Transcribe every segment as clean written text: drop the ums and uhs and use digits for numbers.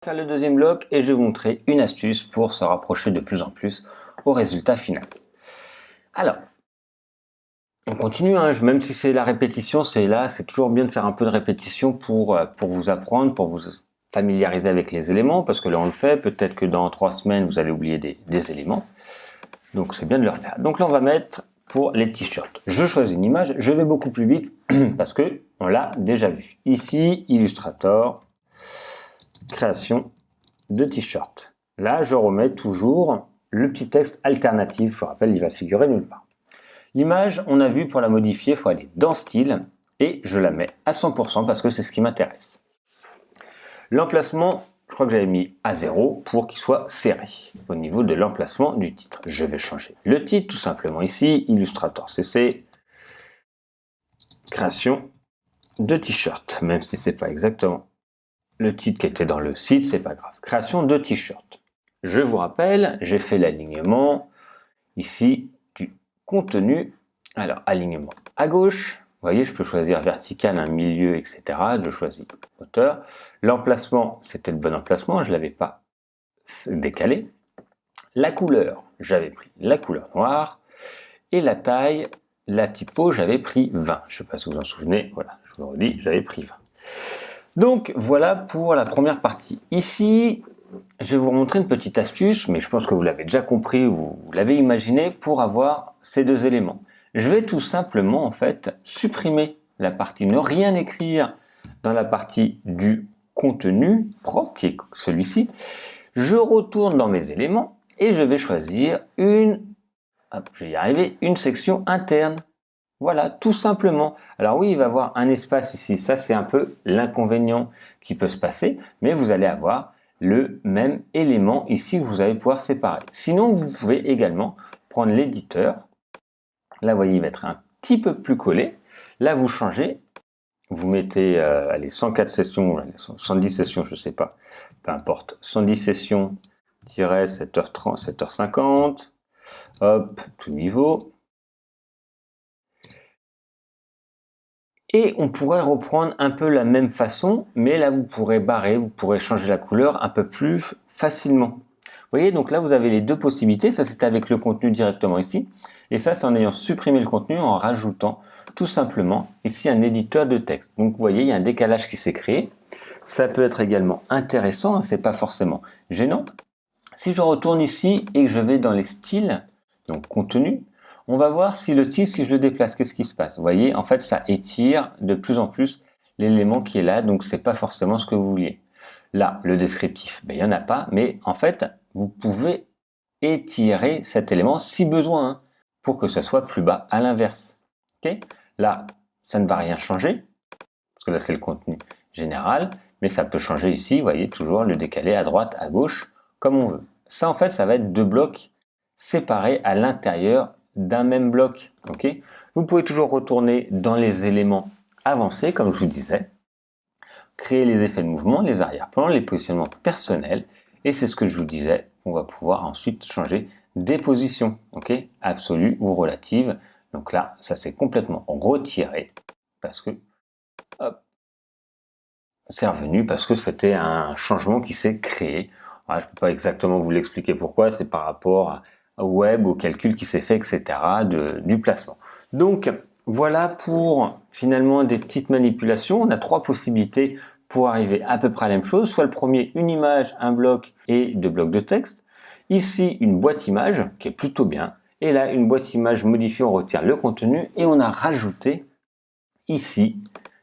Faire le deuxième bloc et je vais vous montrer une astuce pour se rapprocher de plus en plus au résultat final. Alors, on continue, hein, même si c'est la répétition, c'est toujours bien de faire un peu de répétition pour vous apprendre, pour vous familiariser avec les éléments, parce que là on le fait, peut-être que dans 3 semaines vous allez oublier des éléments, donc c'est bien de le refaire. Donc là on va mettre pour les t-shirts. Je choisis une image, je vais beaucoup plus vite parce que on l'a déjà vu. Ici, Illustrator, création de t-shirt. Là, je remets toujours le petit texte alternatif. Je vous rappelle, il va figurer nulle part. L'image, on a vu, pour la modifier, il faut aller dans Style et je la mets à 100% parce que c'est ce qui m'intéresse. L'emplacement, je crois que j'avais mis à 0 pour qu'il soit serré au niveau de l'emplacement du titre. Je vais changer le titre tout simplement ici, Illustrator CC, création de t-shirt, même si c'est pas exactement le titre qui était dans le site, c'est pas grave. Création de t-shirt. Je vous rappelle, j'ai fait l'alignement ici du contenu. Alors, alignement à gauche. Vous voyez, je peux choisir vertical, un milieu, etc. Je choisis hauteur. L'emplacement, c'était le bon emplacement, je ne l'avais pas décalé. La couleur, j'avais pris la couleur noire. Et la taille, la typo, j'avais pris 20. Je ne sais pas si vous vous en souvenez. Voilà, je vous le redis, j'avais pris 20. Donc voilà pour la première partie. Ici, je vais vous montrer une petite astuce, mais je pense que vous l'avez déjà compris, vous l'avez imaginé, pour avoir ces deux éléments. Je vais tout simplement en fait supprimer la partie, ne rien écrire dans la partie du contenu propre, qui est celui-ci. Je retourne dans mes éléments et je vais choisir une section interne. Voilà, tout simplement. Alors oui, il va y avoir un espace ici. Ça, c'est un peu l'inconvénient qui peut se passer. Mais vous allez avoir le même élément ici que vous allez pouvoir séparer. Sinon, vous pouvez également prendre l'éditeur. Là, vous voyez, il va être un petit peu plus collé. Là, vous changez. Vous mettez allez, 104 sessions, 110 sessions, je ne sais pas. Peu importe. 110 sessions, 7h30, 7h50. Hop, tout niveau. Et on pourrait reprendre un peu la même façon, mais là vous pourrez barrer, vous pourrez changer la couleur un peu plus facilement. Vous voyez, donc là vous avez les deux possibilités, ça c'était avec le contenu directement ici, et ça c'est en ayant supprimé le contenu, en rajoutant tout simplement ici un éditeur de texte. Donc vous voyez, il y a un décalage qui s'est créé. Ça peut être également intéressant, hein, c'est pas forcément gênant. Si je retourne ici et que je vais dans les styles, donc contenu, on va voir si le titre, si je le déplace, qu'est-ce qui se passe. Vous voyez, en fait, ça étire de plus en plus l'élément qui est là, donc c'est pas forcément ce que vous vouliez. Là, le descriptif, il n'y en a pas, mais en fait, vous pouvez étirer cet élément si besoin, hein, pour que ça soit plus bas à l'inverse. Okay, là, ça ne va rien changer, parce que là, c'est le contenu général, mais ça peut changer ici, vous voyez, toujours le décaler à droite, à gauche, comme on veut. Ça, en fait, ça va être deux blocs séparés à l'intérieur d'un même bloc. Okay, vous pouvez toujours retourner dans les éléments avancés, comme je vous disais, créer les effets de mouvement, les arrière-plans, les positionnements personnels, et c'est ce que je vous disais, on va pouvoir ensuite changer des positions, okay, absolues ou relatives. Donc là, ça s'est complètement retiré, parce que, hop, c'est revenu parce que c'était un changement qui s'est créé. Voilà, je ne peux pas exactement vous l'expliquer pourquoi, c'est par rapport au web, au calcul qui s'est fait, etc., du placement. Donc, voilà pour finalement des petites manipulations. On a 3 possibilités pour arriver à peu près à la même chose. Soit le premier, une image, un bloc et 2 blocs de texte. Ici, une boîte image qui est plutôt bien. Et là, une boîte image modifiée, on retire le contenu et on a rajouté ici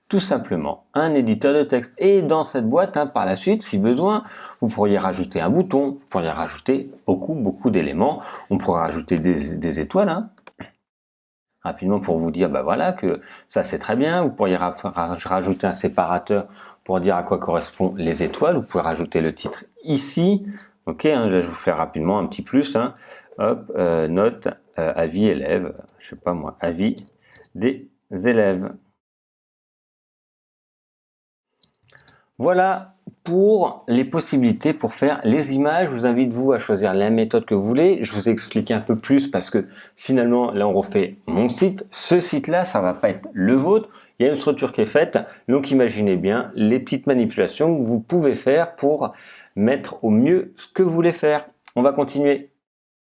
tout simplement un éditeur de texte. Et dans cette boîte, hein, par la suite, si besoin, vous pourriez rajouter un bouton, vous pourriez rajouter beaucoup d'éléments. On pourrait rajouter des étoiles, hein, rapidement pour vous dire, bah voilà, que ça c'est très bien. Vous pourriez rajouter un séparateur pour dire à quoi correspondent les étoiles. Vous pouvez rajouter le titre ici. Ok, hein, je vais vous faire rapidement un petit plus. Hein. Hop, note, avis élèves, je sais pas moi, avis des élèves. Voilà pour les possibilités pour faire les images. Je vous invite vous à choisir la méthode que vous voulez. Je vous ai expliqué un peu plus parce que finalement là on refait mon site. Ce site-là, ça va pas être le vôtre. Il y a une structure qui est faite. Donc imaginez bien les petites manipulations que vous pouvez faire pour mettre au mieux ce que vous voulez faire. On va continuer.